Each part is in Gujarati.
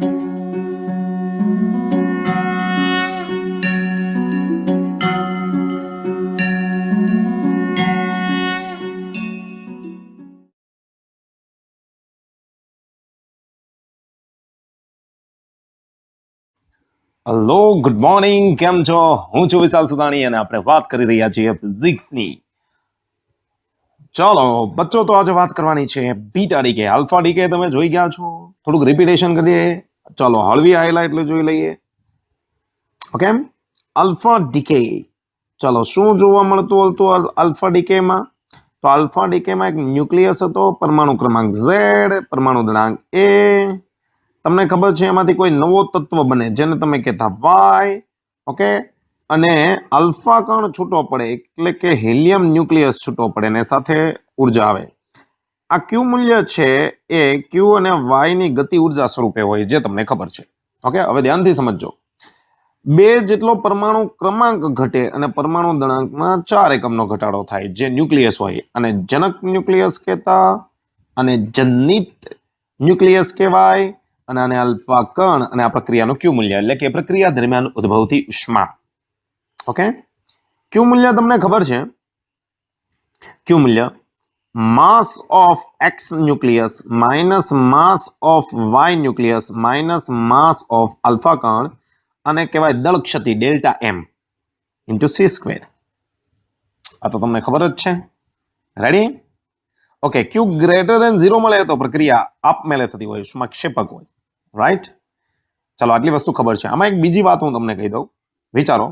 Hello, good morning. કેમ છો? હું છું વિશાલ સુદાણી અને આપણે વાત કરી રહ્યા છીએ ફિઝિક્સની. ચાલો બચ્ચો, તો આજે વાત કરવાની છે બીટા ડીકે. આલ્ફા ડીકે તમે જોઈ ગયા છો, થોડુંક રિપીટેશન કરીએ. ચાલો હળવી હાઇલાઇટ જોઈ લઈએ. Okay, alpha decay. ચાલો, શું જોવા મળતું હતું આલ્ફા ડીકેમાં? તો આલ્ફા ડીકેમાં એક ન્યુક્લિયસ હતો, પરમાણુ ક્રમાંક Z, પરમાણુ દિનાંક A. તમને ખબર છે એમાંથી કોઈ નવો તત્વ બને જેને તમે કહેતા વાય. ઓકે, અને આલ્ફા કણ છૂટો પડે એટલે કે હિલિયમ ન્યુક્લિયસ છૂટો પડે ને સાથે ઉર્જા આવે. આ ક્યુ મૂલ્ય છે એ ક્યુ અને વાય ની ગતિ ઉર્જા સ્વરૂપે હોય, જે તમને ખબર છે. ઓકે, હવે ધ્યાનથી સમજજો. 2 જેટલો પરમાણુ ક્રમાંક ઘટે અને પરમાણુ દળાંકમાં 4 એકમનો ઘટાડો થાય, જે ન્યુક્લિયસ હોય. અને જનક ન્યુક્લિયસ કહેતા અને જનિત ન્યુક્લિયસ કહેવાય. અને આને આલ્ફા કણ અને આ પ્રક્રિયાનું ક્યુ મૂલ્ય એટલે કે પ્રક્રિયા દરમિયાન ઉદ્ભવતી ઉષ્મા. ઓકે, ક્યુ મૂલ્ય તમને ખબર છે? ક્યુ મૂલ્ય mass of X nucleus minus mass of Y nucleus minus mass of alpha કણ, અને કહેવાય દળ ક્ષતિ delta M into C square. આ તો તમને ખબર જ છે. Ready? Okay, Q greater than 0 મળે તો પ્રક્રિયા આપમેળે થતી હોય, ઉષ્માક્ષેપક હોય. રાઈટ? ચાલો, આટલી વસ્તુ ખબર છે. આમાં એક બીજી વાત હું તમને કહી દઉં. વિચારો,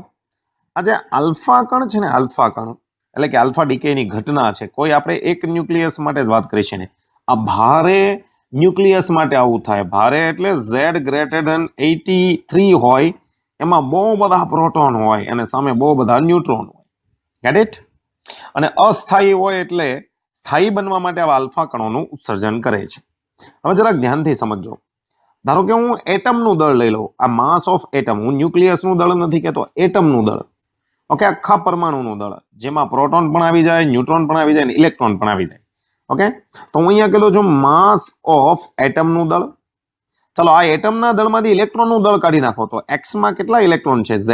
આ જે આલ્ફા કણ છે ને, આલ્ફા કણ એટલે કે આલ્ફા ડીકેની ઘટના છે, કોઈ આપણે એક ન્યુક્લિયસ માટે જ વાત કરી છે ને. આ ભારે ન્યુક્લિયસ માટે આવું થાય. ભારે એટલે Z ગ્રેટર દેન 83 હોય, એમાં બહુ બધા પ્રોટોન હોય અને સામે બહુ બધા ન્યુટ્રોન હોય. Gate it? અને અસ્થાયી હોય એટલે સ્થાયી બનવા માટે આવા આલ્ફા કણોનું ઉત્સર્જન કરે છે. હવે જરાક ધ્યાનથી સમજો. ધારો કે હું એટમનું દળ લઈ લઉં. આ માસ ઓફ એટમ, હું ન્યુક્લિયસનું દળ નથી કહેતો, એટમનું દળ. ઓકે, આખા પરમાણુનું દળ, જેમાં પ્રોટોન પણ આવી જાય, ન્યુટ્રોન પણ આવી જાય અને ઇલેક્ટ્રોન પણ આવી જાય. ઓકે, તો હું અહીંયા કહેતો છું માસ ઓફ એટમનું દળ. ચાલો, આ એટમના દળમાંથી ઇલેક્ટ્રોનનું દળ કાઢી નાખો તો એક્સમાં કેટલા ઇલેક્ટ્રોન છે? Z.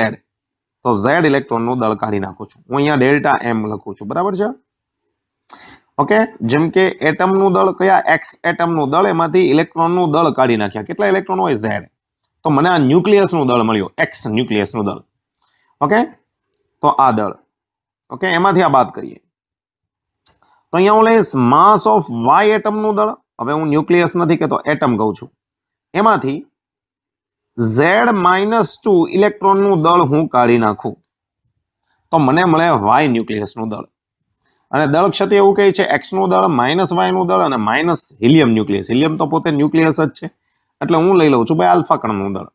તો Z ઇલેક્ટ્રોનનું દળ કાઢી નાખું છું. હું અહીંયા ડેલ્ટા એમ લખું છું. બરાબર છે? ઓકે, જેમ કે એટમનું દળ કયા? એક્સ એટમનું દળ, એમાંથી ઇલેક્ટ્રોનનું દળ કાઢી નાખ્યા. કેટલા ઇલેક્ટ્રોન હોય? Z. તો મને આ ન્યુક્લિયસનું દળ મળ્યું, એક્સ ન્યુક્લિયસનું દળ. ઓકે, તો આ દળ. ઓકે, એમાંથી આ બાદ કરીએ તો અહીંયા હું લઈશ માસ ઓફ વાય એટમનું દળ. હવે હું ન્યુક્લિયસ નથી કહેતો, એટમ કહું છું. એમાંથી Z-2 ઇલેક્ટ્રોનનું દળ હું કાઢી નાખું તો મને મળે વાય ન્યુક્લિયસનું દળ. અને દળ ક્ષતિ એવું કહે છે એક્સનું દળ માઇનસ વાયનું દળ અને માઇનસ હિલિયમ ન્યુક્લિયસ. હિલિયમ તો પોતે ન્યુક્લિયસ જ છે, એટલે હું લઈ લઉં છું ભાઈ આલ્ફા કણનું દળ.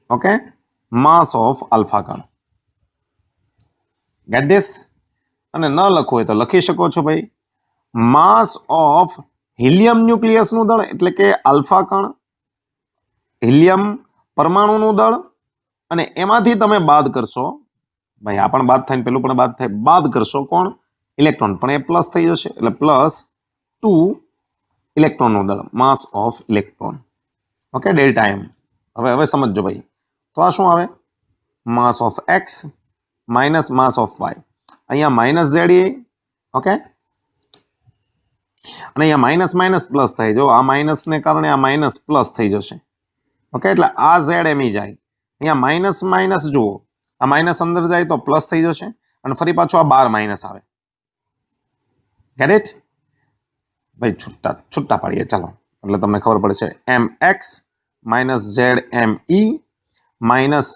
ઓકે, માસ ઓફ આલ્ફા કણ. Gate this? અને ન લખવું હોય તો લખી શકો છો ભાઈ માસ ઓફ હિલિયમ ન્યુક્લિયસનું દળ એટલે કે આલ્ફા કણ, હિલિયમ પરમાણુનું દળ. અને એમાંથી તમે બાદ કરશો ભાઈ, આ પણ બાદ થાય ને પેલું પણ બાદ થાય. બાદ કરશો કોણ? ઇલેક્ટ્રોન. પણ એ પ્લસ થઈ જશે એટલે +2 ઇલેક્ટ્રોનનું દળ, mass of electron. Okay, delta M. હવે સમજજો ભાઈ. તો આ શું આવે? Mass of X minus mass of Y. અહીંયા માઇનસ Z. ઓકે, અને અહીંયા માઇનસ માઇનસ પ્લસ થાય. જો આ માઇનસને કારણે આ માઇનસ પ્લસ થઈ જશે. ઓકે, એટલે આ Z એમી જાય. અહીંયા માઇનસ માઇનસ જુઓ, આ માઇનસ અંદર જાય તો પ્લસ થઈ જશે અને ફરી પાછું આ 12 માઇનસ આવે. Get it? ભાઈ છૂટા પાડીએ ચાલો, એટલે તમને ખબર પડશે. mx minus ZME minus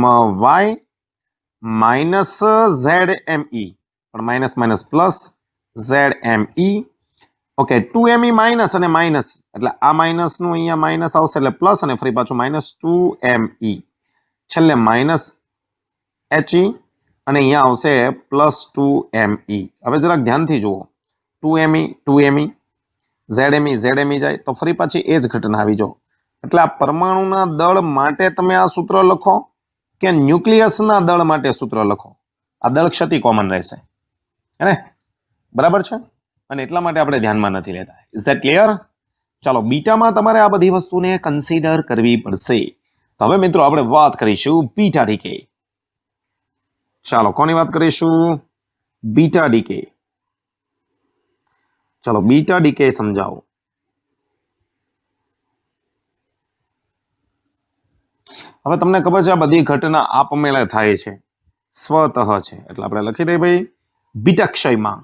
my minus ZME, પણ minus minus plus ZME. Okay, 2me minus અને માઇનસ એટલે આ માઇનસનું અહીંયા માઇનસ આવશે એટલે પ્લસ અને ફરી પાછું માઇનસ 2me, છેલ્લે માઇનસ HE અને અહીંયા આવશે +2me. હવે જરાક ધ્યાનથી જુઓ, 2me ZME જાય તો ફરી પાછી એ જ ઘટના આવી જાઓ. એટલે આ પરમાણુના દળ માટે તમે આ સૂત્ર લખો કે ન્યુક્લિયસના દળ માટે સૂત્ર લખો, આ દળ ક્ષતિ કોમન રહેશે. હે ને? બરાબર છે? અને એટલા માટે આપણે ધ્યાનમાં નથી લેતા. Is that clear? ચાલો બીટામાં તમારે આ બધી વસ્તુને કન્સિડર કરવી પડશે. તો હવે મિત્રો આપણે વાત કરીશું બીટા ડીકે. ચાલો કોની વાત કરીશું? Beta decay. ચાલો બીટા ડીકે સમજાવો. હવે તમને ખબર છે આ બધી ઘટના આપમેળે થાય છે, સ્વતઃ છે, એટલે આપણે લખી દઈએ ભાઈ બીટાક્ષયમાં.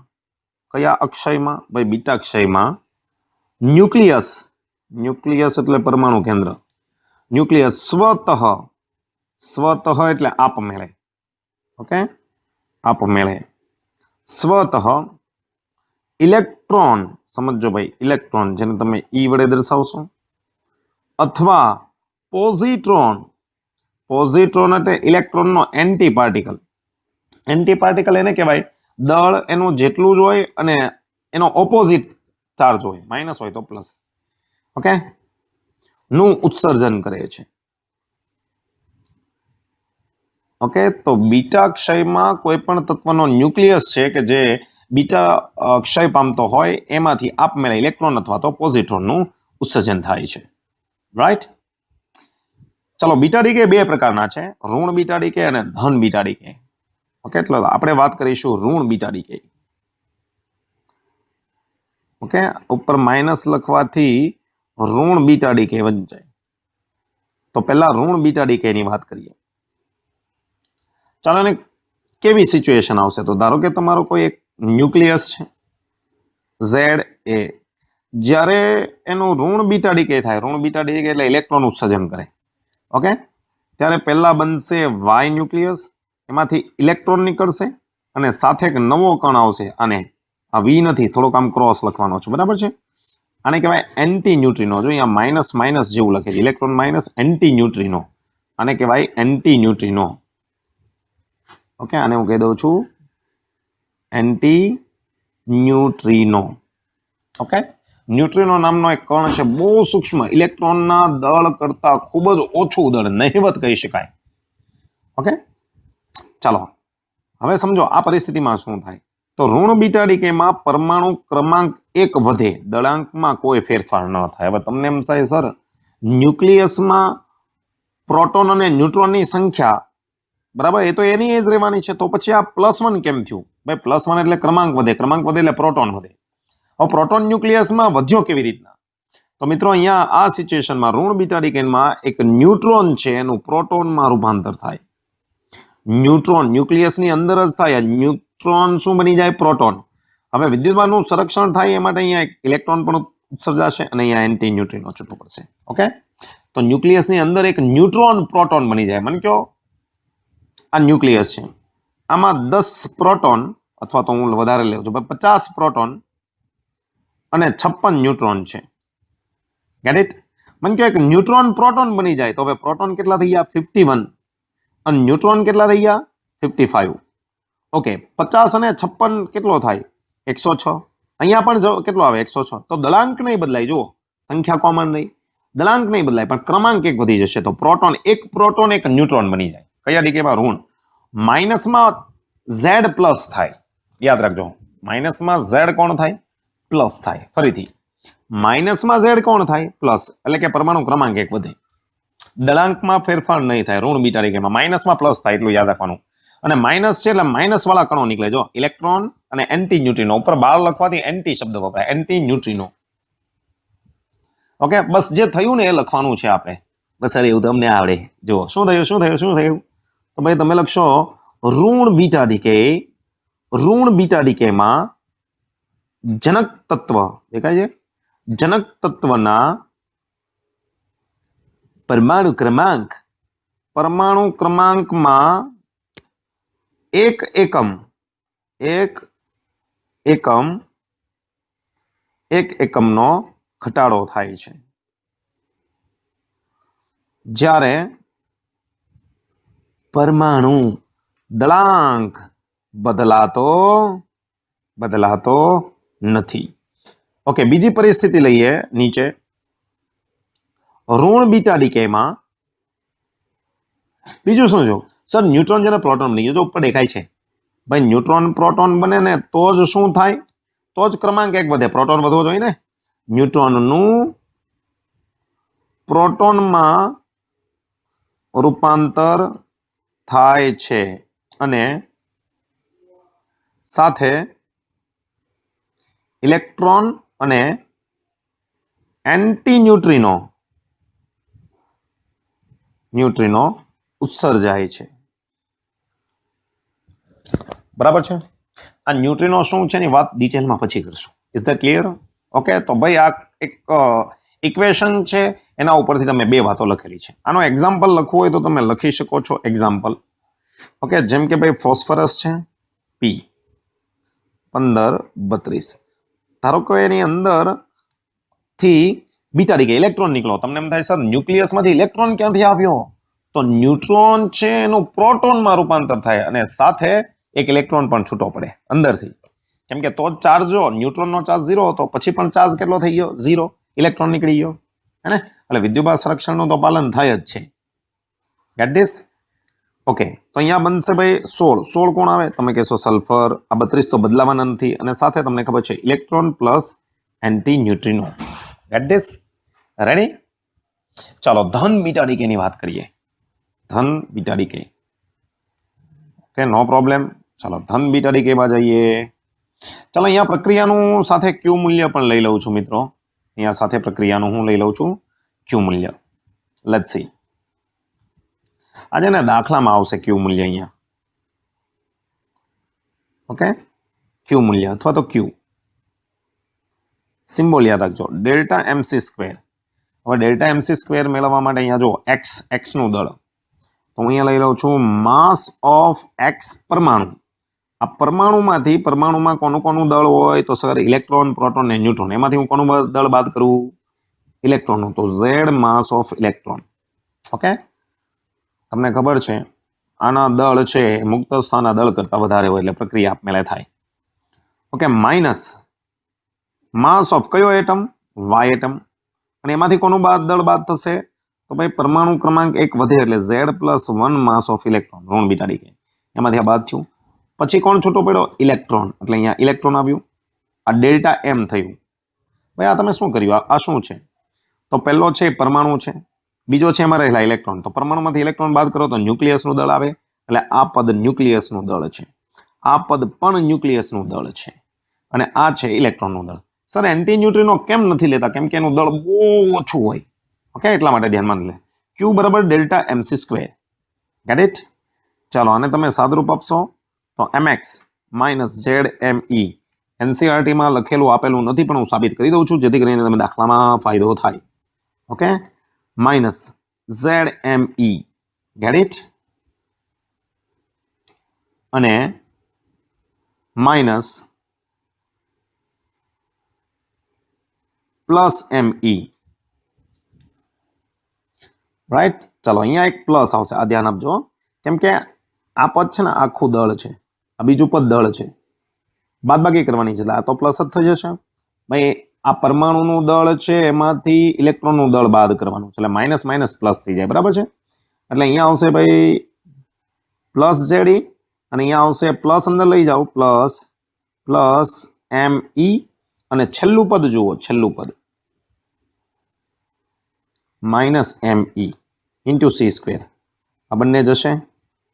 કયા અક્ષયમાં? ભાઈ બીટાક્ષયમાં ન્યુક્લિયસ, ન્યુક્લિયસ એટલે પરમાણુ કેન્દ્ર, ન્યુક્લિયસ સ્વતઃ, સ્વતઃ એટલે આપમેળે, ઓકે, આપમેળે સ્વતઃ ઇલેક્ટ્રોન, સમજો ભાઈ ઇલેક્ટ્રોન જેને તમે ઈ વડે દર્શાવશો, અથવા પોઝિટ્રોન, પોઝિટ્રોન એટલે ઇલેક્ટ્રોનનો એન્ટી પાર્ટિકલ. એન્ટી પાર્ટિકલ એને કહેવાય દળ એનું જેટલું જ હોય અને એનો ઓપોઝિટ ચાર્જ હોય, માઇનસ હોય તો પ્લસ, ઓકે, નું ઉત્સર્જન કરે છે. ઓકે, તો બીટા ક્ષયમાં કોઈ પણ તત્વનો ન્યુક્લિયસ છે કે જે બીટા ક્ષય પામતો હોય એમાંથી આપમેળે ઇલેક્ટ્રોન અથવા તો પોઝિટ્રોનનું ઉત્સર્જન થાય છે. રાઈટ? ચલો બીટા ડીકે બે પ્રકારના છે, ઋણ બીટા ડીકે અને ધન બીટા ડીકે. ઓકે, એટલે આપણે વાત કરીશું ઋણ બીટા ડીકે. ઓકે, ઉપર માઇનસ લખવાથી ઋણ બીટા ડીકે બની જાય. તો પહેલા ઋણ બીટા ડીકે ની વાત કરીએ. ચાલો ને કેવી સિચ્યુએશન આવશે? તો ધારો કે તમારો કોઈ એક ન્યુક્લિયસ છે ઝેડ એ, જ્યારે એનું ઋણ બીટા ડીકે થાય, ઋણ બીટા ડીકે એટલે ઇલેક્ટ્રોન ઉત્સર્જન કરે, ઓકે, ત્યારે પહેલા બનશે વાય ન્યુક્લિયસ, એમાંથી ઇલેક્ટ્રોન નીકળશે અને સાથે એક નવો કણ આવશે. આને આ વી નથી, થોડોક આમ ક્રોસ લખવાનો છે, બરાબર છે? આને કહેવાય એન્ટી ન્યુટ્રિનો. જો અહીંયા માઇનસ માઇનસ જેવું લખે છે, ઇલેક્ટ્રોન માઇનસ એન્ટી ન્યુટ્રિનો, આને કહેવાય એન્ટી ન્યુટ્રિનો. ઓકે, આને હું કહી દઉં છું એન્ટી ન્યુટ્રિનો. ઓકે, ન્યુટ્રિનો નામનો એક કણ છે, બહુ સૂક્ષ્મ, ઇલેક્ટ્રોનના દળ કરતા ખૂબ જ ઓછું દળ, નહિવત કહી શકાય. ઓકે, ચાલો હવે સમજો આ પરિસ્થિતિમાં શું થાય. તો ઋણ બીટા ડીકેમાં પરમાણુ ક્રમાંક 1 વધે, દળાંકમાં કોઈ ફેરફાર ન થાય. હવે તમને એમ થાય સર ન્યુક્લિયસમાં પ્રોટોન અને ન્યુટ્રોનની સંખ્યા બરાબર એ તો એની એ જ રહેવાની છે, તો પછી આ +1 કેમ થયું? ભાઈ +1 એટલે ક્રમાંક વધે, ક્રમાંક વધે એટલે પ્રોટોન વધે. હવે પ્રોટોન ન્યુક્લિયસમાં વધ્યો કેવી રીતના? તો મિત્રો અહીંયા આ સિચ્યુએશનમાં ઋણ બીટા ડીકેનમાં એક ન્યુટ્રોન છે એનું પ્રોટોનમાં રૂપાંતર થાય. ન્યુટ્રોન ન્યુક્લિયસની અંદર જ થાય, ન્યુટ્રોન શું બની જાય? પ્રોટોન. હવે વિદ્યુતભારનું સંરક્ષણ થાય એ માટે અહીંયા એક ઇલેક્ટ્રોન પણ ઉત્સર્જાશે અને અહીંયા એન્ટી ન્યુટ્રિનો છૂટું પડશે. ઓકે, તો ન્યુક્લિયસની અંદર એક ન્યુટ્રોન પ્રોટોન બની જાય. મને કહો આ ન્યુક્લિયસ છે, આમાં 10 પ્રોટોન અથવા તો હું વધારે લઉં છું 50 પ્રોટોન અને 56 ન્યુટ્રોન છે. Get it? મને કહો એક ન્યુટ્રોન પ્રોટોન બની જાય તો હવે પ્રોટોન કેટલા થઈ ગયા? 51 અને ન્યુટ્રોન કેટલા થઈ ગયા? 55. ઓકે, 50 અને 56 કેટલો થાય? 106. અહીંયા પણ જો કેટલો આવે? 106. તો દળાંક નહીં બદલાય, જુઓ સંખ્યા કોમન નહીં, દળાંક નહીં બદલાય પણ ક્રમાંક એક વધી જશે. તો પ્રોટોન એક ન્યુટ્રોન બની જાય. કયા ડીકેમાં? ઋણ. માઇનસમાં ઝેડ પ્લસ થાય, યાદ રાખજો. માઇનસમાં ઝેડ કોણ થાય? પ્લસ થાય. ફરીથી માઇનસમાં ઝેડ કોણ થાય? પ્લસ, એટલે કે પરમાણુ ક્રમાંક એક વધે. દળાંકમાં ફેરફાર નહીં થાય ઋણ બીટા ડીકેમાં, માઇનસમાં પ્લસ થાય એટલું યાદ રાખવાનું. અને માઇનસ છે એટલે માઇનસ વાળા કણો નીકળે. જો ઇલેક્ટ્રોન અને એન્ટી ન્યુટ્રિનો, ઉપર બાર લખવાથી એન્ટી શબ્દ વપરાય, એન્ટી ન્યુટ્રિનો. ઓકે, બસ જે થયું ને એ લખવાનું છે આપણે. બસ અરે એવું તમને આવડે. જુઓ શું થયું, શું થયું, શું થયું? તો ભાઈ તમે લખશો ઋણ બીટા ડીકે, ઋણ બીટા ડીકેમાં જનક તત્વ દેખાય છે, જનક તત્વના પરમાણુ ક્રમાંકમાં એક એકમનો ઘટાડો થાય છે. જ્યારે પરમાણુ દળાંક બદલાતો નથી. ઓકે, બીજી પરિસ્થિતિ લઈએ નીચે. ઋણ બીટા ડીકેમાં બીજું શું જોયું? સર ન્યુટ્રોન જેને પ્રોટોન બની ગયો, જો ઉપર દેખાય છે ભાઈ, ન્યુટ્રોન પ્રોટોન બને ને તો જ શું થાય? તો જ ક્રમાંક એક વધે. પ્રોટોન વધવો જોઈએ ને. ન્યુટ્રોનનું પ્રોટોનમાં રૂપાંતર થાય છે અને સાથે ઇલેક્ટ્રોન અને એન્ટી ન્યુટ્રિનો ઉત્સર્જાય છે. બરાબર છે. આ ન્યુટ્રિનો શું છે ની વાત ડિટેલમાં પછી કરશું. Is that clear? ઓકે, તો ભાઈ આ એક ઇક્વેશન છે, એના ઉપરથી તમે બે વાતો લખેલી છે. આનો એક્ઝામ્પલ લખવું હોય તો તમે લખી શકો છો એક્ઝામ્પલ. ઓકે, જેમ કે ભાઈ ફોસ્ફરસ છે પી 1532, ધારો કે એની અંદર થી બીટા ડીકે ઇલેક્ટ્રોન નીકળો. તમને એમ થાય સર ન્યુક્લિયસ માંથી ઇલેક્ટ્રોન ક્યાંથી આવ્યો? તો ન્યુટ્રોન છે એનું પ્રોટોનમાં રૂપાંતર થાય અને સાથે એક ઇલેક્ટ્રોન પણ છૂટો પડે અંદરથી. કેમ કે તો જ ચાર્જ, જો ન્યુટ્રોનનો ચાર્જ 0 હતો પછી પણ ચાર્જ કેટલો થઈ ગયો? 0. ઇલેક્ટ્રોન નીકળી ગયો, હે ને? એટલે વિદ્યુતભાર સંરક્ષણનું તો પાલન થાય જ છે. Gate this? ઓકે, તો અહીંયા બનશે ભાઈ 16 કોણ આવે? તમે કહેશો સલ્ફર. આ 32 તો બદલાવાના નથી અને સાથે તમને ખબર છે electron plus anti neutrino. Gate this? Ready? ચાલો ધન બીટા ડીકે ની વાત કરીએ. ધન beta decay. Okay, no problem. ચાલો ધન બીટા ડીકે માં જઈએ. ચાલો અહીંયા પ્રક્રિયાનું સાથે ક્યુ મૂલ્ય પણ લઈ લઉં છું મિત્રો. અહીંયા સાથે પ્રક્રિયાનું હું લઈ લઉં છું ક્યુ મૂલ્ય. Let's see. આજે ને દાખલામાં આવશે ક્યુ મૂલ્ય અહીંયા. ઓકે, ક્યુ મૂલ્ય અથવા તો ક્યુ સિમ્બોલ યાદ રાખજો, ડેલ્ટા એમસી સ્ક્વેર. હવે ડેલ્ટા એમસી સ્ક્વેર મેળવવા માટે અહીંયા જો એક્સ નું દળ, તો હું અહીંયા લઈ લઉં છું માસ ઓફ એક્સ પરમાણુ. આ પરમાણુમાંથી પરમાણુમાં કોનું દળ હોય? તો સર ઇલેક્ટ્રોન, પ્રોટોન ને ન્યુટ્રોન. એમાંથી હું કોનું દળ બાદ કરું? ઇલેક્ટ્રોનનું. તો Z mass of electron. Okay, તમને ખબર છે આના દળ છે મુક્ત સ્થાનના દળ કરતા વધારે હોય એટલે પ્રક્રિયા આપમેળે થાય. ઓકે, માઇનસ માસ ઓફ કયો એટમ? Y atom. અને એમાંથી કોનું દળ બાદ થશે? તો ભાઈ પરમાણુ ક્રમાંક 1 વધે એટલે Z+1 માસ ઓફ ઇલેક્ટ્રોન, ઋણ બીટા ડીકે. એમાંથી આ બાદ થયું. પછી કોણ છૂટો પડ્યો? ઇલેક્ટ્રોન. એટલે અહીંયા ઇલેક્ટ્રોન આવ્યું. આ ડેલ્ટા એમ થયું. ભાઈ આ તમે શું કર્યું? આ શું છે? તો પહેલો છે પરમાણુ છે, બીજો છે એમાં રહેલા ઇલેક્ટ્રોન. તો પરમાણુમાંથી ઇલેક્ટ્રોન બાદ કરો તો ન્યુક્લિયસનું દળ આવે. એટલે આ પદ ન્યુક્લિયસનું દળ છે, આ પદ પણ ન્યુક્લિયસનું દળ છે અને આ છે ઇલેક્ટ્રોનનું દળ. સર એન્ટી ન્યુટ્રિનો કેમ નથી લેતા? કેમ કે એનું દળ બહુ ઓછું હોય. ઓકે, એટલા માટે ધ્યાનમાં લે. ક્યુ બરાબર delta M C square. Get it? ચાલો આને તમે સાદરૂપ આપશો તો mx minus Z M E. એનસીઆરટીમાં લખેલું આપેલું નથી પણ હું સાબિત કરી દઉં છું જેથી કરીને તમે દાખલામાં ફાયદો થાય. Okay, minus Z M E. Get it? અને minus plus M E. Right? ચાલો અહીંયા એક પ્લસ આવશે, આ ધ્યાન આપજો. કેમ કે આ પદ છે ને આખું દળ છે, આ બીજું પદ દળ છે, બાદબાકી કરવાની છે એટલે આ તો પ્લસ જ થઈ જશે. ભાઈ આ પરમાણુનું દળ છે એમાંથી ઇલેક્ટ્રોનનું દળ બાદ કરવાનું છે એટલે માઇનસ માઇનસ પ્લસ થઈ જાય. બરાબર છે? એટલે અહીંયા આવશે ભાઈ પ્લસ ઝેડ અને અહીંયા આવશે પ્લસ, અંદર લઈ જાઓ પ્લસ એમ ઈ અને છેલ્લું પદ જુઓ, છેલ્લું પદ માઇનસ એમ ઈ ઇન્ટુ સી સ્ક્વેર. આ બંને જશે,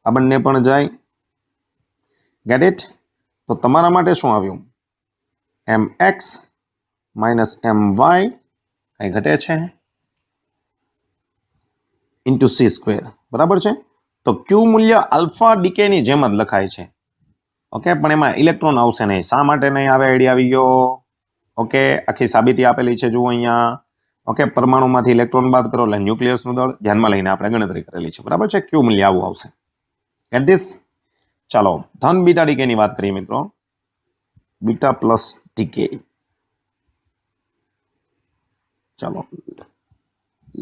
આ બંને પણ જાય. Get it? તો તમારા માટે શું આવ્યું? એમ એક્સ માઇનસ એમ વાય કઈ ઘટે છે ઇન્ટુ સી સ્ક્વેર. બરાબર છે? તો ક્યુ મૂલ્ય આલ્ફા ડીકેની જેમ જ લખાય છે. ઓકે, પણ એમાં ઇલેક્ટ્રોન આવશે નહીં. શા માટે નહીં આવે? આઈડિયા આવી ગયો? ઓકે, આખી સાબિતી આપેલી છે જુઓ અહીંયા. ઓકે, પરમાણુમાંથી ઇલેક્ટ્રોન બાદ કરો એટલે ન્યુક્લિયસનું દળ ધ્યાનમાં લઈને આપણે ગણતરી કરેલી છે. બરાબર છે? ક્યુ મૂલ્ય આવું આવશે. Get this? ચાલો ધન બીટા ડીકેની વાત કરીએ મિત્રો. Beta plus DK. ચાલો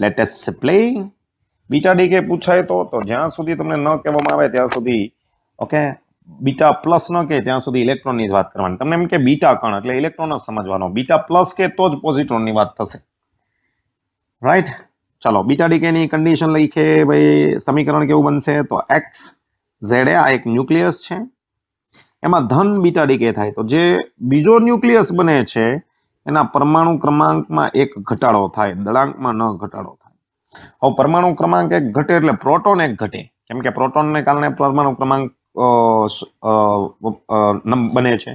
let us play. Beta DK પૂછાય તો જ્યાં સુધી તમને ન કહેવામાં આવે ત્યાં સુધી, ઓકે, બીટા પ્લસ ન કહે ત્યાં સુધી ઇલેક્ટ્રોનની જ વાત કરવાની. તમને એમ કે બીટા કણ એટલે ઇલેક્ટ્રોન જ સમજવાનો. બીટા પ્લસ કે તો જ પોઝિટ્રોનની વાત થશે. રાઈટ? ચાલો બીટા ડીકેની કન્ડિશન લખીએ. ભાઈ સમીકરણ કેવું બનશે? તો એક્સ ઝેડ આ એક ન્યુક્લિયસ છે, એમાં ધન બીટા ડીકે થાય તો જે બીજો ન્યુક્લિયસ બને છે એના પરમાણુ ક્રમાંકમાં એક ઘટાડો થાય, દળાંકમાં ન ઘટાડો થાય. હવે પરમાણુ ક્રમાંક એક ઘટે એટલે પ્રોટોન એક ઘટે, કેમ કે પ્રોટોનને કારણે પરમાણુ ક્રમાંક બને છે,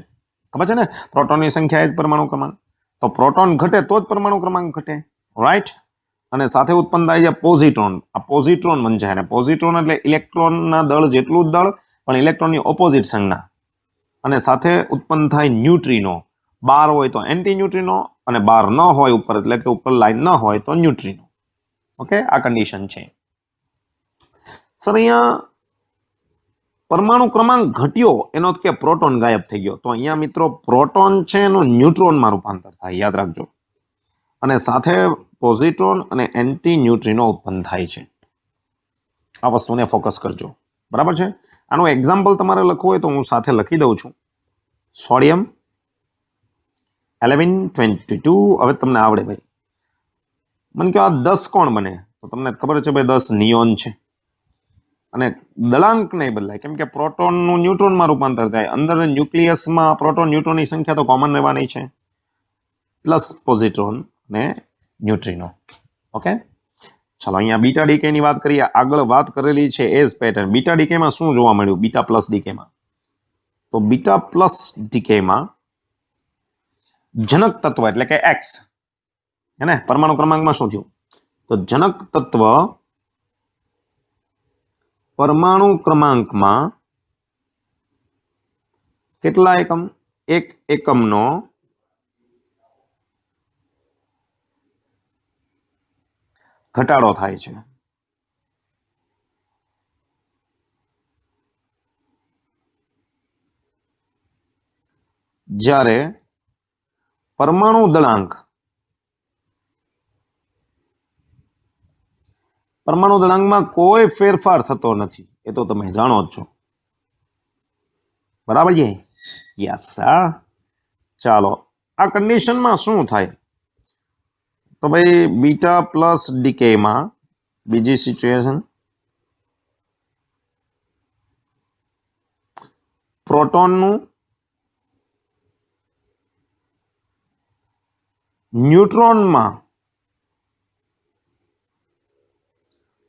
ખબર છે ને, પ્રોટોનની સંખ્યા એ જ પરમાણુ ક્રમાંક. તો પ્રોટોન ઘટે તો જ પરમાણુ ક્રમાંક ઘટે, રાઈટ. અને સાથે ઉત્પન્ન થાય છે પોઝિટ્રોન. આ પોઝિટ્રોન વંચાય, અને પોઝિટ્રોન એટલે ઇલેક્ટ્રોનના દળ જેટલું જ દળ પણ ઇલેક્ટ્રોનની ઓપોઝિટ સંજ્ઞા. અને સાથે ઉત્પન્ન થાય ન્યુટ્રિનો. બાર હોય તો એન્ટી ન્યુટ્રિનો, અને બાર ન હોય ઉપર એટલે કે ઉપર લાઈન ન હોય તો ન્યુટ્રિનો. ઓકે, આ કન્ડિશન છે. સર અહીંયા પરમાણુ ક્રમાંક ઘટ્યો એનો કે પ્રોટોન ગાયબ થઈ ગયો, તો અહીંયા મિત્રો પ્રોટોન છે એનું ન્યુટ્રોનમાં રૂપાંતર થાય, યાદ રાખજો. અને સાથે પોઝિટ્રોન અને એન્ટી ન્યુટ્રિનો ઉત્પન્ન થાય છે. આ વસ્તુને ફોકસ કરજો, બરાબર છે. આનું એક્ઝામ્પલ તમારે લખવું હોય તો હું સાથે લખી દઉં છું. સોડિયમ 1122. હવે તમને આવડે ભાઈ, મને કહો આ 10 કોણ બને? તો તમને ખબર છે ભાઈ 10 નિયોન છે. અને દળાંક નહીં બદલાય, કેમ કે પ્રોટોનનું ન્યુટ્રોનમાં રૂપાંતર થાય. અંદર ન્યુક્લિયસમાં પ્રોટોન ન્યુટ્રોનની સંખ્યા તો કોમન રહેવાની છે, પ્લસ પોઝિટ્રોન ને ન્યુટ્રિનો. ઓકે, ચાલો અહીંયા બીટા ડીકેની વાત કરીએ. આગળ વાત કરેલી છે એજ પેટર્ન. બીટા ડીકેમાં શું જોવા મળ્યું? બીટા પ્લસ ડીકેમાં, તો બીટા પ્લસ ડીકેમાં જનક તત્વ એટલે કે એક્સ, હે ને, પરમાણુ ક્રમાંકમાં શું થયું? તો જનક તત્વ પરમાણુ ક્રમાંકમાં કેટલા એકમ? એક એકમનો ઘટાડો થાય છે. જ્યારે પરમાણુ દળાંક માં કોઈ ફેરફાર થતો નથી, એ તો તમે જાણો જ છો, બરાબર છે? યસ. ચાલો, આ કન્ડિશનમાં શું થાય? તો ભાઈ બીટા પ્લસ ડીકેમાં બીજી સિચ્યુએશન, પ્રોટોનનું ન્યુટ્રોનમાં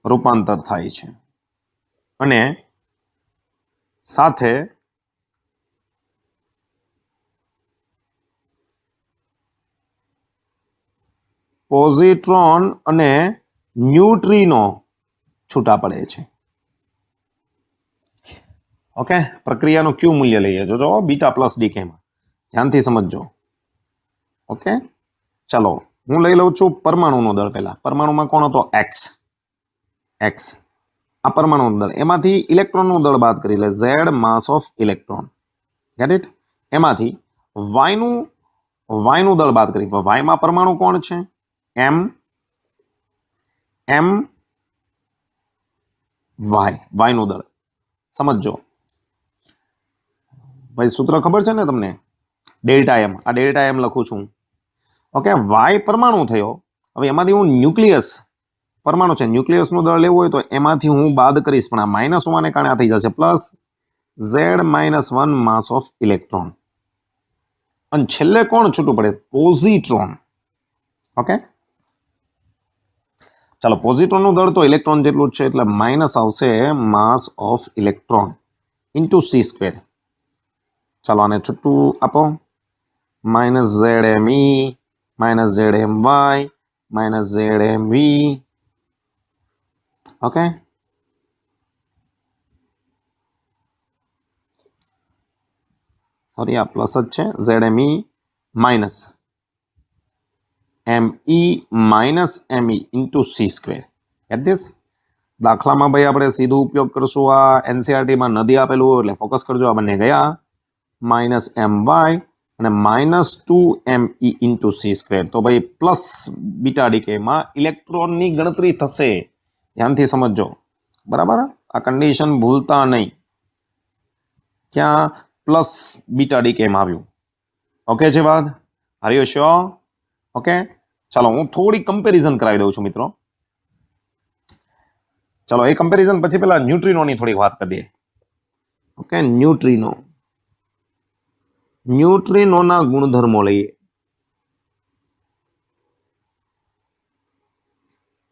રૂપાંતર થાય છે, અને સાથે પોઝિટ્રોન અને ન્યુટ્રિનો છૂટા પડે છે. ઓકે, પ્રક્રિયાનું ક્યુ મૂલ્ય લઈએ જો બીટા પ્લસ ડીકેમાં, ધ્યાનથી સમજજો. ઓકે, ચાલો હું લઈ લઉં છું પરમાણુનો દળ. પહેલા પરમાણુમાં કોણ હતો? એક્સ. એક્સ આ પરમાણુનું દળ, એમાંથી ઇલેક્ટ્રોનનું દળ બાદ કરી લે, Z mass of electron. Get it? એમાંથી વાયનું દળ બાદ કરી. વાયમાં પરમાણુ કોણ છે? એમ વાયનું દળ સમજો ભાઈ. સૂત્ર ખબર છે ને તમને? Delta M. આ ડેલ્ટા એમ લખું છું. ઓકે, વાય પરમાણુ થયો. હવે એમાંથી હું ન્યુક્લિયસ, પરમાણુ છે, ન્યુક્લિયસનું દળ લેવું હોય તો એમાંથી હું બાદ કરીશ, પણ આ માઇનસ હોવાને કારણે આ થઈ જશે plus Z-1 mass of electron. અને છેલ્લે કોણ છૂટું પડે? પોઝિટ્રોન. ઓકે, ચાલો પોઝિટ્રોનનું દળ તો ઇલેક્ટ્રોન જેટલું જ છે, એટલે માઇનસ આવશે માસ ઓફ ઇલેક્ટ્રોન ઇન્ટુ c². ચાલો આને છૂટું આપો, minus ZMe minus ZMy minus ZMv. Okay, sorry, આ પ્લસ જ છે. ZMe minus ME minus ME into c². At this દાખલામાં ભાઈ આપણે સીધો ઉપયોગ કરશું. આ એનસીઆરટીમાં નથી આપેલું એટલે ફોકસ કરજો. આ બંને ગયા માઇનસ MY અને માઇનસ 2ME ઇન્ટુ c². તો ભાઈ પ્લસ બીટા ડીકેમાં ઇલેક્ટ્રોનની ગણતરી થશે, ધ્યાનથી સમજો, બરાબર? આ કન્ડિશન ભૂલતા નહીં. ક્યાં પ્લસ બીટા ડીકેમાં આવ્યું? ઓકે છે વાત? Are you sure? ઓકે, ચાલો હું થોડી કમ્પેરિઝન કરાવી દઉં છું મિત્રો. ચાલો એ કમ્પેરિઝન પછી પેલા ન્યુટ્રિનોની થોડી વાત કરી દઈએ. ઓકે, ન્યુટ્રિનોના ગુણધર્મો લઈએ.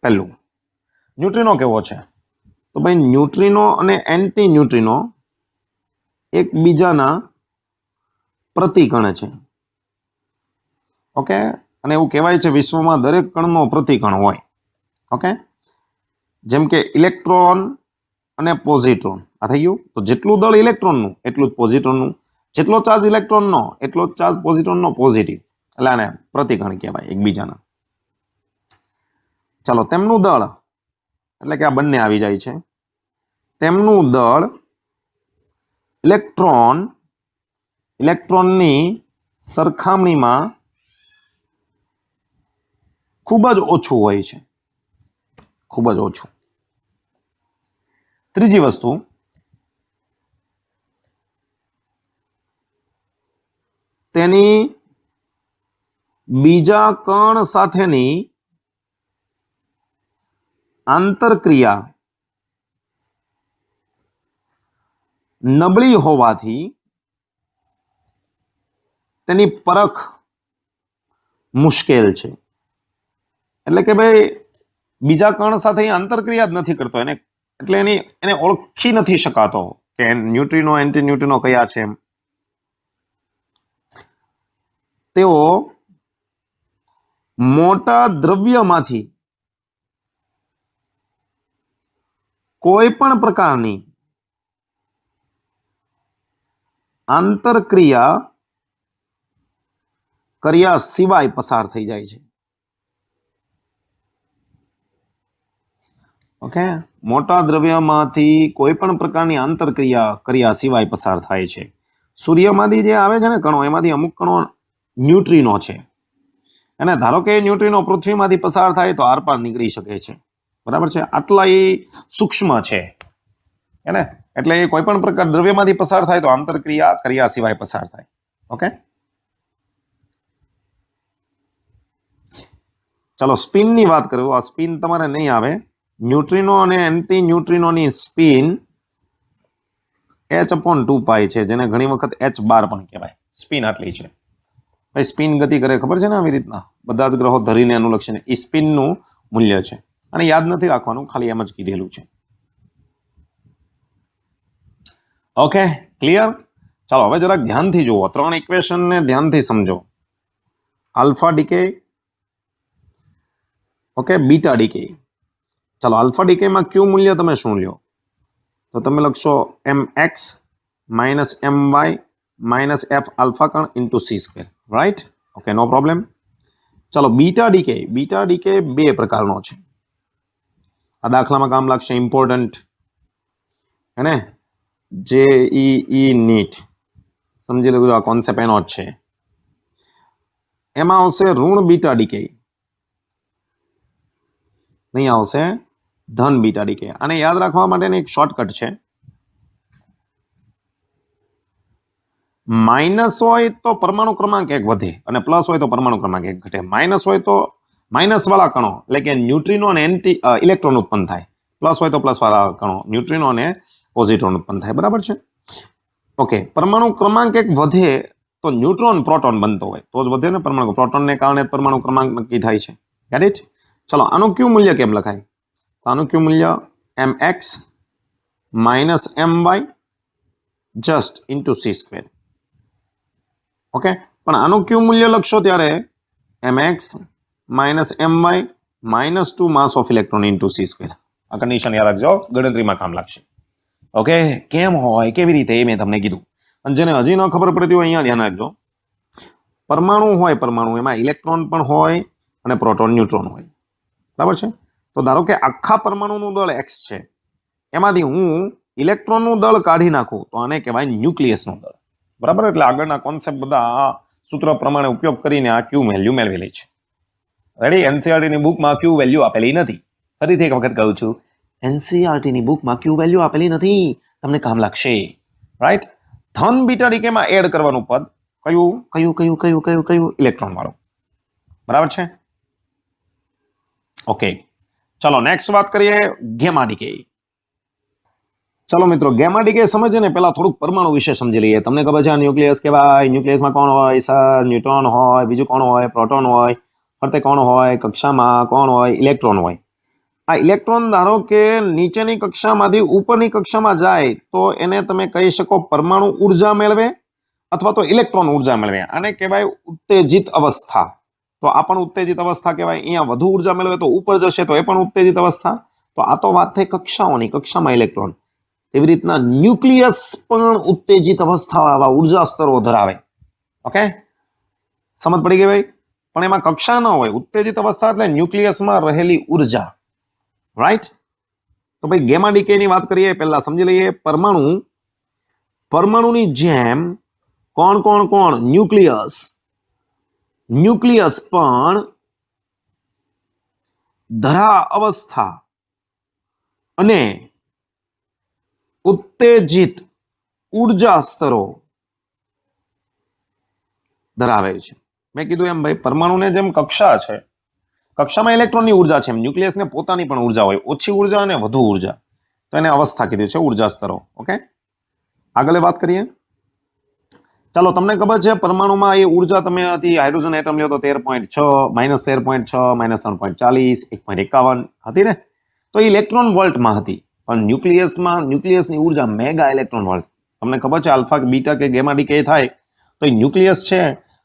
પહેલું, ન્યુટ્રિનો કેવો છે? તો ભાઈ ન્યુટ્રિનો અને એન્ટી ન્યુટ્રિનો એકબીજાના પ્રતિકણ છે. ઓકે, અને એવું કહેવાય છે વિશ્વમાં દરેક કણનો પ્રતિકણ હોય. ઓકે, જેમ કે ઇલેક્ટ્રોન અને પોઝિટ્રોન, આ થઈ ગયું. તો જેટલું દળ ઇલેક્ટ્રોનનું એટલું જ પોઝિટ્રોનનું, જેટલો ચાર્જ ઇલેક્ટ્રોનનો એટલો જ ચાર્જ પોઝિટ્રોનનો પોઝિટિવ, એટલે આને પ્રતિકણ કહેવાય એકબીજાના. ચાલો, તેમનું દળ એટલે કે આ બંને આવી જાય છે. તેમનું દળ ઇલેક્ટ્રોનની સરખામણીમાં ખૂબ જ ઓછું હોય છે, ખૂબ જ ઓછું. ત્રીજી વસ્તુ, તેની બીજા કણ સાથેની આંતરક્રિયા નબળી હોવાથી તેની પરખ મુશ્કેલ છે. એટલે કે ભાઈ બીજા કણ સાથે આંતરક્રિયા જ નથી કરતો, એટલે એને ઓળખી નથી શકાતો કે ન્યુટ્રિનો એન્ટી ન્યુટ્રિનો કયા છે. તેઓ મોટા દ્રવ્યમાંથી કોઈ પણ પ્રકારની આંતરક્રિયા કર્યા સિવાય પસાર થઈ જાય છે. ઓકે, મોટા દ્રવ્યમાંથી કોઈ પણ પ્રકારની આંતરક્રિયા કર્યા સિવાય પસાર થાય છે. સૂર્યમાંથી જે આવે છે ને કણો, એમાંથી અમુક કણો ન્યુટ્રિનો છે, અને ધારો કે ન્યુટ્રિનો પૃથ્વીમાંથી પસાર થાય તો આરપાર નીકળી શકે છે. બરાબર છે, આટલા એ સૂક્ષ્મ છે ને, એટલે એ કોઈ પણ પ્રકાર દ્રવ્યમાંથી પસાર થાય તો આંતરક્રિયા કર્યા સિવાય પસાર થાય. ઓકે, ચાલો સ્પિનની વાત કરું. આ સ્પિન તમારે નહીં આવે. ન્યુટ્રિનો અને એન્ટી ન્યુટ્રિનોની સ્પિન h/2π છે, જેને ઘણી વખત h બાર પણ કહેવાય. સ્પિન આટલી છે. ભાઈ સ્પિન ગતિ કરે ખબર છે ને, આવી રીતના બધા જ ગ્રહો ધરીને અનુલક્ષીને એ સ્પિનનું મૂલ્ય છે. અને યાદ નથી રાખવાનું, ખાલી એમ જ કીધેલું છે. Okay, clear? ચાલો હવે જરાક ધ્યાનથી જુઓ, 3 ઇક્વેશનને ધ્યાનથી સમજો. Alpha DK, okay, beta decay. ચાલો, આલ્ફા ડીકેમાં ક્યુ મૂલ્ય તમે શું લ્યો? તો તમે લખશો mx minus my minus f alpha કણ into c square, right? Okay, no problem. ચાલો, બીટા ડીકે 2 પ્રકારનો છે. આ દાખલામાં કામ લાગશે, ઇમ્પોર્ટન્ટ હે ને. JEE નીટ સમજી લેજો, આ કોન્સેપ્ટ એનો જ છે. એમાં આવશે ઋણ બીટા ડીકે, નહીં આવશે ધન બીટા ડીકે. આને યાદ રાખવા માટેની એક શોર્ટકટ છે. માઇનસ હોય તો પરમાણુ ક્રમાંક 1 વધે અને પ્લસ હોય તો પરમાણુ ક્રમાંક 1 ઘટે. માઇનસ હોય તો માઇનસ વાળા કણો એટલે કે ન્યુટ્રિનો અને એન્ટી ઇલેક્ટ્રોન ઉત્પન્ન થાય. પ્લસ હોય તો પ્લસ વાળા કણો ન્યુટ્રિનો અને પોઝિટ્રોન ઉત્પન્ન થાય. બરાબર છે? ઓકે, પરમાણુ ક્રમાંક 1 વધે તો ન્યુટ્રોન પ્રોટોન બનતો હોય તો જ વધે ને પરમાણુ. પ્રોટોનને કારણે પરમાણુ ક્રમાંક નક્કી થાય છે. Get it? ચલો, આનું ક્યુ મૂલ્ય કેમ લખાય? તો આનું ક્યુ મૂલ્ય mx minus my just into c square. Okay, પણ આનું ક્યુ મૂલ્ય લખશો ત્યારે mx minus my minus 2 mass of electron into c square. આ કન્ડિશન યાદ રાખજો, ગણતરીમાં કામ લાગશે. ઓકે, કેમ હોય, કેવી રીતે, એ મેં તમને કીધું. અને જેને હજી ન ખબર પડતી હોય અહીંયા ધ્યાન રાખજો. પરમાણુ હોય, પરમાણુ એમાં ઇલેક્ટ્રોન પણ હોય અને પ્રોટોન ન્યુટ્રોન હોય. બરાબર છે? તો ધારો કે આખા પરમાણુનું દળ x છે, એમાંથી હું ઇલેક્ટ્રોનનું દળ કાઢી નાખું તો આને કહેવાય ન્યુક્લિયસનું દળ. બરાબર? એટલે આગળના કોન્સેપ્ટ બધા આ સૂત્ર પ્રમાણે ઉપયોગ કરીને આ ક્યુ વેલ્યુ મેળવેલી છે. રેડી? એનસીઆરટીની બુકમાં ક્યુ વેલ્યુ આપેલી નથી. ફરીથી એક વખત કહું છું, એનસીઆરટીની બુકમાં ક્યુ વેલ્યુ આપેલી નથી. તમને કામ લાગશે, રાઈટ? ધન બીટા ડીકેમાં એડ કરવાનું પદ કયું? ઇલેક્ટ્રોન વાળું. બરાબર છે? ઓકે, ચલો નેક્સ્ટ વાત કરીએ ગેમા ડીકે. ચલો મિત્રો, ગેમા ડીકે સમજીએ ને પહેલા થોડુંક પરમાણુ વિશે સમજી લઈએ. તમને ખબર છે ન્યુક્લિયસ કહેવાય. ન્યુક્લિયસમાં કોણ હોય સર? ન્યુટ્રોન હોય. બીજું કોણ હોય? પ્રોટોન હોય. ફરતે કોણ હોય? કક્ષામાં કોણ હોય? ઇલેક્ટ્રોન હોય. આ ઇલેક્ટ્રોન ધારો કે નીચેની કક્ષામાંથી ઉપરની કક્ષામાં જાય તો એને તમે કહી શકો પરમાણુ ઉર્જા મેળવે અથવા તો ઇલેક્ટ્રોન ઉર્જા મેળવે. આને કહેવાય ઉત્તેજિત અવસ્થા. તો આ પણ ઉત્તેજિત અવસ્થા કહેવાય. અહીંયા વધુ ઉર્જા મેળવે તો ઉપર જશે તો એ પણ ઉત્તેજિત અવસ્થા. તો આ તો વાત થઈ કક્ષાઓની, કક્ષામાં ઇલેક્ટ્રોન. એવી રીતના ન્યુક્લિયસ પણ ઉત્તેજિત અવસ્થા આવા ઉર્જા સ્તરો ધરાવે. ઓકે, સમજ પડી ગઈ ભાઈ? પણ એમાં કક્ષા ન હોય. ઉત્તેજિત અવસ્થા એટલે ન્યુક્લિયસમાં રહેલી ઉર્જા. રાઈટ? તો ભાઈ ગેમા ડીકે ની વાત કરીએ પહેલા સમજી લઈએ. પરમાણુની જેમ કોણ કોણ કોણ ન્યુક્લિયસ પણ ધરા અવસ્થા અને ઉત્તેજિત ઉર્જા સ્તરો ધરાવે છે. મેં કીધું એમ ભાઈ પરમાણુને જેમ કક્ષા છે, કક્ષામાં ઇલેક્ટ્રોનની ઉર્જા છે, એમ ન્યુક્લિયસને પોતાની પણ ઉર્જા હોય, ઓછી ઉર્જા અને વધુ ઉર્જા. તો એને અવસ્થા કીધી છે, ઉર્જા સ્તરો. ઓકે, આગળ વાત કરીએ. ચાલો, તમને ખબર છે પરમાણુમાં એ ઉર્જા તમે હતી હાઇડ્રોજન એટમ લ્યો તો 13.6 -13.6 -3.40 1.51 હતી ને. તો ઇલેક્ટ્રોન વોલ્ટમાં હતી. પણ ન્યુક્લિયસની ઉર્જા મેગા ઇલેક્ટ્રોન વોલ્ટ. તમને ખબર છે આલ્ફા બીટા કે ગેમા ડીકે થાય તો એ ન્યુક્લિયસ છે,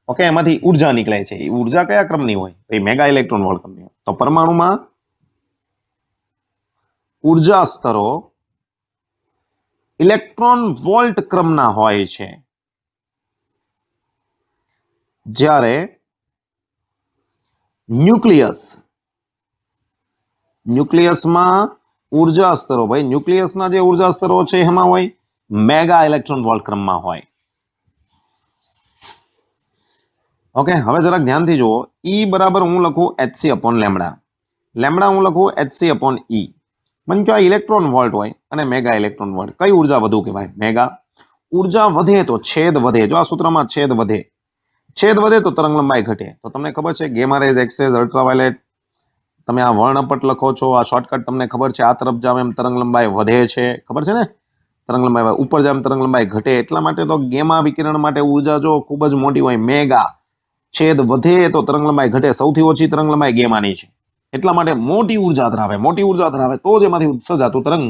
ઓકે, એમાંથી ઉર્જા નીકળે છે. એ ઉર્જા કયા ક્રમની હોય? તો એ મેગા ઇલેક્ટ્રોન વોલ્ટ ક્રમની હોય. તો પરમાણુમાં ઉર્જા સ્તરો ઇલેક્ટ્રોન વોલ્ટ ક્રમના હોય છે, જ્યારે ન્યુક્લિયસમાં ઉર્જા સ્તરો, ભાઈ ન્યુક્લિયસના જે ઉર્જા સ્તરો છે એમાં હોય મેગા ઇલેક્ટ્રોન વોલ્ટ ક્રમમાં હોય. ઓકે, હવે જરાક ધ્યાનથી જુઓ. E બરાબર હું લખું hc/લેમ્બડા. લેમ્બડા હું લખું hc/E. મને કહો આ ઇલેક્ટ્રોન વોલ્ટ હોય અને મેગા ઇલેક્ટ્રોન વોલ્ટ, કઈ ઉર્જા વધુ કહેવાય? મેગા. ઉર્જા વધે તો છેદ વધે. જો આ સૂત્રમાં છેદ વધે તો તરંગ લંબાઈ ઘટે. તો તમને ખબર છે gamma rays, X rays, ultraviolet, તમે આ વર્ણપટ લખો છો, આ શોર્ટકટ તમને ખબર છે. આ તરફ જાવ એમ તરંગ લંબાઈ વધે છે, ખબર છે ને? તરંગ લંબાઈ ઉપર જાવ એમ તરંગ લંબાઈ ઘટે. એટલા માટે તો ગેમા વિકિરણ માટે ઉર્જા જો ખૂબ જ મોટી હોય, મેગા. છેદ વધે તો તરંગ લંબાઈ ઘટે. સૌથી ઓછી તરંગ લંબાઈ ગેમાની છે. એટલા માટે મોટી ઉર્જા ધરાવે તો જ એમાંથી ઉત્સર્જાતું તરંગ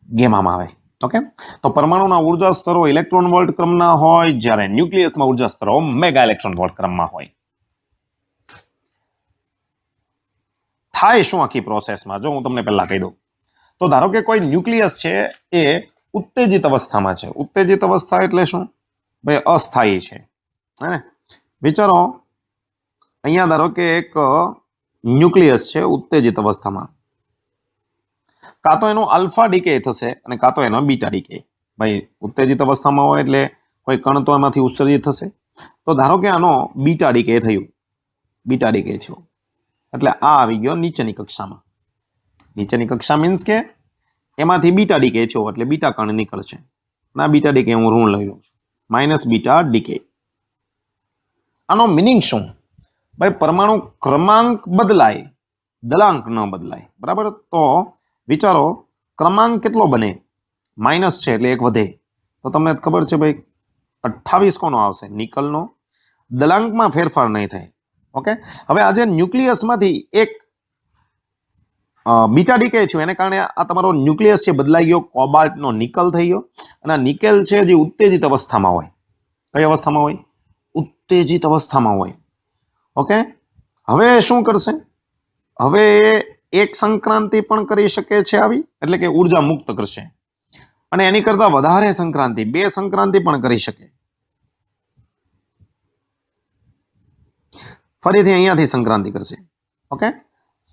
ગેમામાં આવે. ઓકે, તો પરમાણુના ઉર્જા સ્તરો ઇલેક્ટ્રોન વોલ્ટ ક્રમના હોય, જ્યારે ન્યુક્લિયસમાં ઉર્જા સ્તરો મેગા ઇલેક્ટ્રોન વોલ્ટ ક્રમમાં હોય. થાય શું આખી પ્રોસેસમાં? જો હું તમને પહેલા કહી દઉં. તો ધારો કે કોઈ ન્યુક્લિયસ છે એ ઉત્તેજિત અવસ્થામાં છે. ઉત્તેજિત અવસ્થા એટલે શું? ભાઈ અસ્થાયી છે. હે, વિચારો અહીંયા ધારો કે એક ન્યુક્લિયસ છે ઉત્તેજિત અવસ્થામાં. કાં તો એનો આલ્ફા ડીકે થશે અને કાં તો એનો બીટા ડીકે. ભાઈ ઉત્તેજિત અવસ્થામાં હોય એટલે કોઈ કણ તો એમાંથી ઉત્સર્જિત થશે. તો ધારો કે આનો બીટા ડીકે થયું, એટલે આ આવી ગયો નીચેની કક્ષામાં. નીચેની કક્ષા મીન્સ કે એમાંથી બીટા ડીકે થયો એટલે બીટા કણ નીકળશે. ના, બીટા ડીકે હું ઋણ લઈ લઉં છું, માઇનસ બીટા ડીકે. આનો મિનિંગ શું? ભાઈ પરમાણુ ક્રમાંક બદલાય, દલાંક ન બદલાય. બરાબર? તો વિચારો ક્રમાંક કેટલો બને? માઇનસ છે એટલે એક વધે. તો તમને ખબર છે ભાઈ 28 કોનો આવશે? નિકલનો. દલાંકમાં ફેરફાર નહીં થાય. ઓકે, હવે આજે ન્યુક્લિયસમાંથી એક બીટા ડીકે થયું, એને કારણે આ તમારો ન્યુક્લિયસ છે બદલાઈ ગયો, કોબાલ્ટનો નિકલ થઈ ગયો. અને આ નિકેલ છે જે ઉત્તેજિત અવસ્થામાં હોય. કઈ અવસ્થામાં હોય? ઉત્તેજિત અવસ્થામાં હોય. ઓકે, હવે શું કરશે? હવે એક સંક્રાંતિ પણ કરી શકે છે આવી, એટલે કે ઉર્જા મુક્ત કરશે. અને એની કરતા વધારે સંક્રાંતિ, 2 સંક્રાંતિ પણ કરી શકે. ફરીથી અહીંયાથી સંક્રાંતિ કરશે. ઓકે,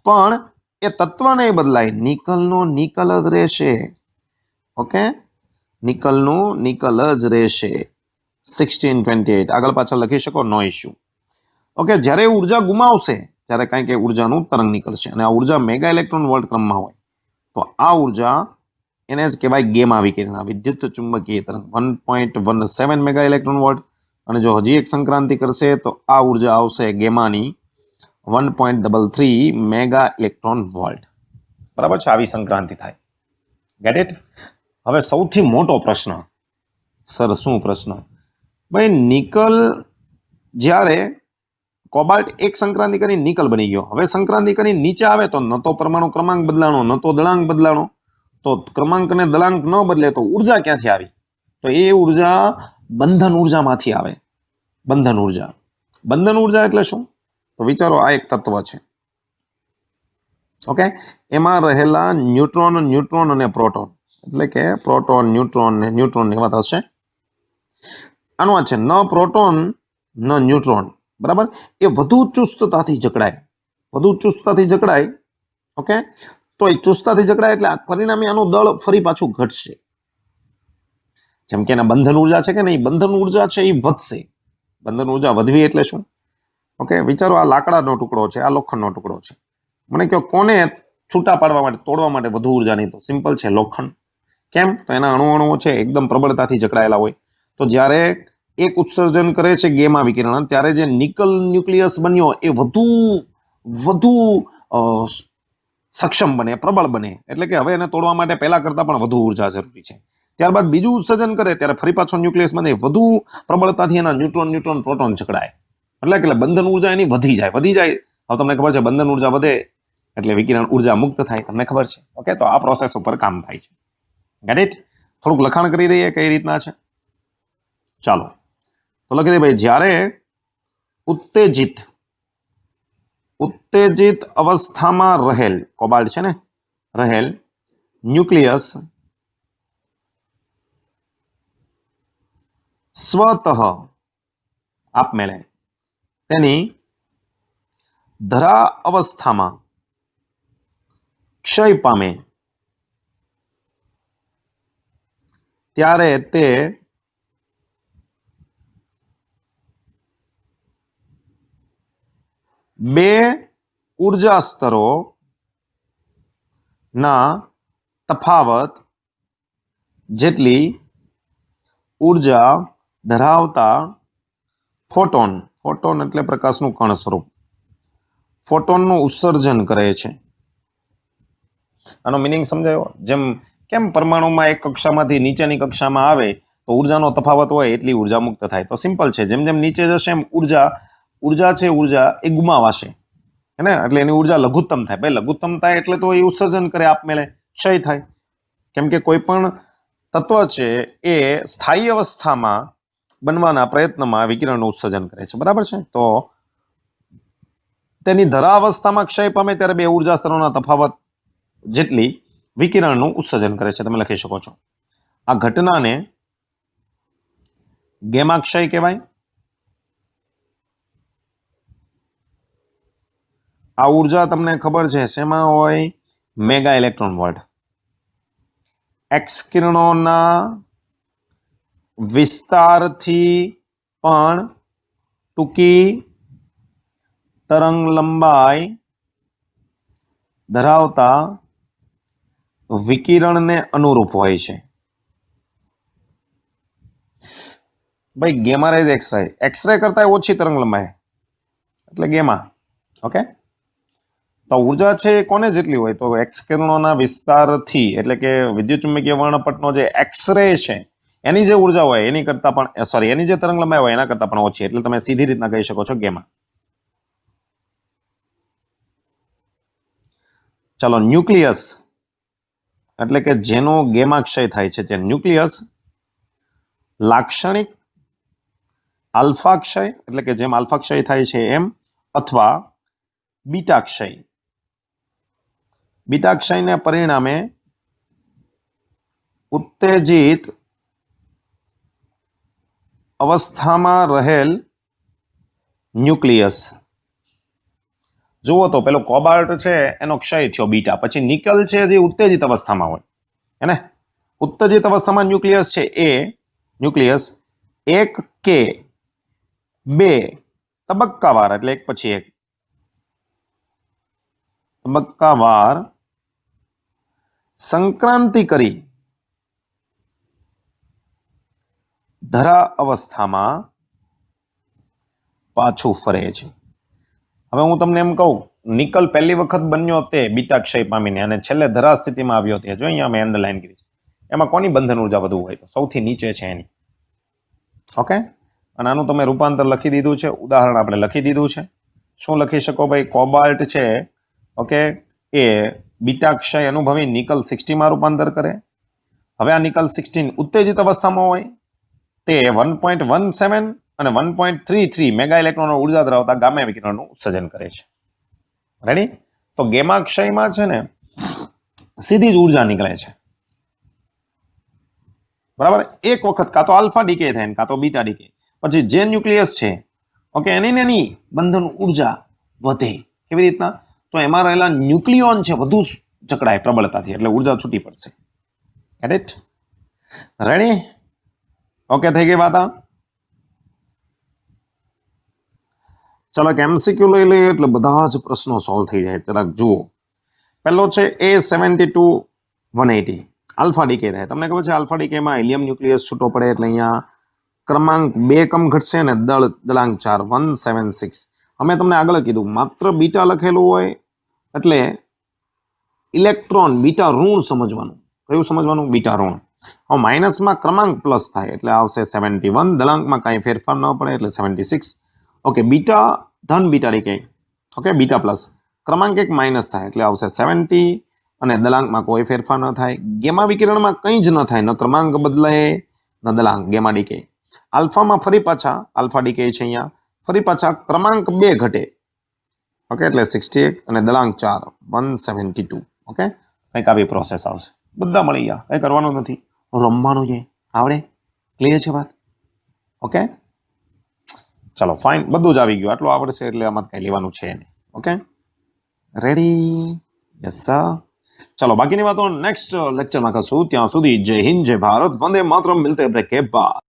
પણ એ તત્વ નહીં બદલાય, નિકલનો નિકલ જ રહેશે. ઓકે, નિકલનું નિકલ જ રહેશે. 1628 આગળ પાછળ લખી શકો, નો ઇશ્યુ. ઓકે, જ્યારે ઉર્જા ગુમાવશે ત્યારે કંઈક ઉર્જાનું તરંગ નીકળશે અને આ ઉર્જા મેગા ઇલેક્ટ્રોન વોલ્ટ ક્રમમાં હોય. તો આ ઉર્જા એને જ કહેવાય ગેમા વિકિરણ, વિદ્યુત ચુંબકીય તરંગ. 1.17 મેગા ઇલેક્ટ્રોન વોલ્ટ. અને જો હજી એક સંક્રાંતિ કરશે તો આ ઉર્જા આવશે ગેમાની 1.33 મેગા ઇલેક્ટ્રોન વોલ્ટ. બરાબર છે? આવી સંક્રાંતિ થાય. Get it? હવે સૌથી મોટો પ્રશ્ન. સર શું પ્રશ્ન? ભાઈ નિકલ જ્યારે કોબાલ્ટ એક સંક્રાંતિ કરીને નિકલ બની ગયો. હવે સંક્રાંતિ કરીને નીચે આવે તો ન તો પરમાણુ ક્રમાંક બદલાણો, ન તો દળાંક બદલાણો. તો ક્રમાંક અને દળાંક ન બદલે તો ઉર્જા ક્યાંથી આવી? તો એ ઉર્જા બંધન ઉર્જામાંથી આવે. બંધન ઉર્જા. બંધન ઉર્જા એટલે શું? તો વિચારો, આ એક તત્વ છે. ઓકે, એમાં રહેલા ન્યુટ્રોન અને પ્રોટોન, એટલે કે પ્રોટોન, ન્યુટ્રોન એવા થશે. આનું આ છે, ન પ્રોટોન ન ન્યુટ્રોન, બરાબર, એ વધુ ચુસ્તતાથી જકડાય. ઓકે, તો એ ચુસ્તતાથી જકડાય એટલે પરિણામે આનું દળ ફરી પાછું ઘટશે. જેમ કે એના બંધન ઉર્જા છે કે નહીં, બંધન ઉર્જા છે એ વધશે. બંધન ઉર્જા વધવી એટલે શું? ઓકે, વિચારો, આ લાકડાનો ટુકડો છે, આ લોખંડનો ટુકડો છે. મને કહો કોને છૂટા પાડવા માટે, તોડવા માટે વધુ ઉર્જા નહીં? તો સિમ્પલ છે, લોખંડ. કેમ? તો એના અણુઓ છે એકદમ પ્રબળતાથી જકડાયેલા હોય. તો જ્યારે એક ઉત્સર્જન કરે છે ગેમા વિકિરણ, ત્યારે જે નિકલ ન્યુક્લિયસ બન્યો એ વધુ સક્ષમ બને, પ્રબળ બને. એટલે કે હવે એને તોડવા માટે પહેલા કરતાં પણ વધુ ઉર્જા જરૂરી છે. ત્યારબાદ બીજું ઉત્સર્જન કરે ત્યારે ફરી પાછો ન્યુક્લિયસ બને, વધુ પ્રબળતાથી એના ન્યુટ્રોન પ્રોટોન જકડાય. એટલે બંધન ઉર્જા એની વધી જાય. હવે તમને ખબર છે, બંધન ઉર્જા વધે એટલે વિકિરણ ઉર્જા મુક્ત થાય. તમને ખબર છે. ઓકે, તો આ પ્રોસેસ ઉપર કામ થાય છે. Get it? થોડુંક લખાણ કરી દઈએ કઈ રીતના છે. ચાલો તો લખી દઈએ ભાઈ, જ્યારે ઉત્તેજિત અવસ્થામાં રહેલ કોબાલ્ટ છે ને, રહેલ ન્યુક્લિયસ સ્વતઃ આપમેળે તેની ધરા અવસ્થામાં ક્ષય પામે ત્યારે તે બે ઉર્જા સ્તરો ના તફાવત જેટલી ઉર્જા ધરાવતા ફોટોન એટલે પ્રકાશનું કણ સ્વરૂપ, ફોટોનનું ઉત્સર્જન કરે છે. આનો મિનિંગ સમજાયો? જેમ કેમ પરમાણુમાં એક કક્ષામાંથી નીચેની કક્ષામાં આવે તો ઉર્જાનો તફાવત હોય એટલી ઉર્જા મુક્ત થાય. તો સિમ્પલ છે, જેમ જેમ નીચે જશે એમ ઉર્જા એ ગુમાવાશે, હે ને? એટલે એની ઉર્જા લઘુત્તમ થાય. ભાઈ લઘુત્તમ થાય એટલે તો એ ઉત્સર્જન કરે, આપમેળે ક્ષય થાય. કેમ કે કોઈ પણ તત્વ છે એ સ્થાયી અવસ્થામાં બનવાના પ્રયત્નમાં વિકિરણનું ઉત્સર્જન કરે છે, બરાબર છે? તો તેની ધરા અવસ્થામાં ક્ષય પામે ત્યારે બે ઉર્જા સ્તરોના તફાવત જેટલી વિકિરણનું ઉત્સર્જન કરે છે. તમે લખી શકો છો. આ ઘટનાને ગેમા ક્ષય કહેવાય. આ ઉર્જા તમને ખબર છે શેમાં હોય? Mega electron volt. એક્સ કિરણોના વિસ્તારથી પણ ટૂંકી તરંગ લંબાઈ ધરાવતા વિકિરણને અનુરૂપ હોય છે. ભાઈ ગેમા રેઝ એક્સરે કરતા ઓછી તરંગ લંબાઈ એટલે ગેમા. ઓકે, તો ઉર્જા છે એ કોને જેટલી હોય? તો એક્સ કિરણોના વિસ્તારથી, એટલે કે વિદ્યુતચુંબકીય વર્ણપટનો જે એક્સરે છે એની જે ઉર્જા હોય એની કરતા પણ એની જે તરંગ લંબાઈ હોય એના કરતા પણ ઓછી. એટલે તમે સીધી રીતના કહી શકો છો ગેમા. ચાલો, ન્યુક્લિયસ એટલે કે જેનો ગેમા ક્ષય થાય છે, જે ન્યુક્લિયસ લાક્ષણિક આલ્ફા ક્ષય, એટલે કે જેમ આલ્ફા ક્ષય થાય છે એમ, અથવા બીટા ક્ષયને પરિણામે ઉત્તેજિત અવસ્થામાં રહેલ ન્યુક્લિયસ. જુઓ તો પેલો કોબાલ્ટ છે એનો ક્ષય થયો બીટા, પછી નિકલ છે જે ઉત્તેજિત અવસ્થામાં હોય, હે ને? ઉત્તેજિત અવસ્થામાં ન્યુક્લિયસ છે એ ન્યુક્લિયસ 1K 2 તબક્કાવાર, એટલે એક પછી એક તબક્કાવાર સંક્રાંતિ કરી ધરા અવસ્થામાં પાછું ફરે છે. હવે હું તમને એમ કહું, નિકલ પહેલી વખત બન્યો તે બીટા ક્ષય પામીને અને છેલ્લે ધરા સ્થિતિમાં આવ્યો તે, જો અહીંયા મેં અંડરલાઈન કરી છે, એમાં કોની બંધન ઉર્જા વધુ હોય? તો સૌથી નીચે છે એની. ઓકે, અને આનું તમે રૂપાંતર લખી દીધું છે, ઉદાહરણ આપણે લખી દીધું છે. શું લખી શકો ભાઈ? કોબાલ્ટ છે ઓકે એ બીટા ક્ષય અનુભવી નિકલ 60 માં રૂપાંતર કરે. હવે આ નિકલ 16 ઉત્તેજિત અવસ્થામાં હોય તે 1.17 અને 1.33 મેગા ઇલેક્ટ્રોન ઉર્જા ધરાવતા ગામા વિકિરણનું ઉત્સર્જન કરે છે. રેડી? તો ગેમા ક્ષયમાં છે ને સીધી જ ઉર્જા નીકળે છે. બરાબર? એક વખત કાં તો આલ્ફા ડીકે થાય કાં તો બીટા ડીકે. પછી જે ન્યુક્લિયસ છે ઓકે એની બંધન ઉર્જા વધે. કેવી રીતના? તો એમાં રહેલા ન્યુક્લિયોન છે વધુ જકડાય પ્રબળતાથી, એટલે ઉર્જા છૂટી પડશે. Get it? રેડી? ઓકે થઈ ગઈ વાત. ચલો એક એમસીક્યુ લઈ લઈએ એટલે બધા જ પ્રશ્નો સોલ્વ થઈ જાય. જરાક જુઓ. પહેલો છે A72-180 આલ્ફા ડીકે થાય. તમને ખબર છે આલ્ફા ડીકેમાં હિલિયમ ન્યુક્લિયસ છૂટો પડે એટલે અહીંયા ક્રમાંક 2 કમ ઘટશે અને દળાંક 4 176. અમે તમને આગળ કીધું માત્ર બીટા લખેલું હોય એટલે ઇલેક્ટ્રોન બીટા ઋણ સમજવાનું. કયું સમજવાનું? બીટા ઋણ. હવે માઇનસમાં ક્રમાંક પ્લસ થાય એટલે આવશે 71. દળાંકમાં કાંઈ ફેરફાર ન પડે એટલે 76. ઓકે બીટા ધન beta decay okay beta plus ક્રમાંક એક માઇનસ થાય એટલે આવશે 70 અને દળાંકમાં કોઈ ફેરફાર ન થાય. ગેમા વિકિરણમાં કંઈ જ ન થાય, ન ક્રમાંક બદલાય ન દળાંક. Gamma decay. આલ્ફામાં ફરી પાછા આલ્ફા ડીકે છે અહીંયા ફરી પાછા ક્રમાંક 2 ઘટે ઓકે એટલે 68 અને દળાંક 4 172. ઓકે કંઈક આવી પ્રોસેસ આવશે. બધા મળી ગયા, કંઈ કરવાનું નથી, રમવાનું છે. આવડે? ક્લિયર છે વાત? ઓકે ચલો ફાઇન, બધું જ આવી ગયું. આટલું આવડશે એટલે આમાં કંઈ લેવાનું છે નહીં. Okay ready? Yes sir. ચલો બાકીની વાતો નેક્સ્ટ લેક્ચરમાં કરશું. ત્યાં સુધી જય હિન્દ, જય ભારત, વંદે માતરમ. મિલતે બ્રેક કે બાદ.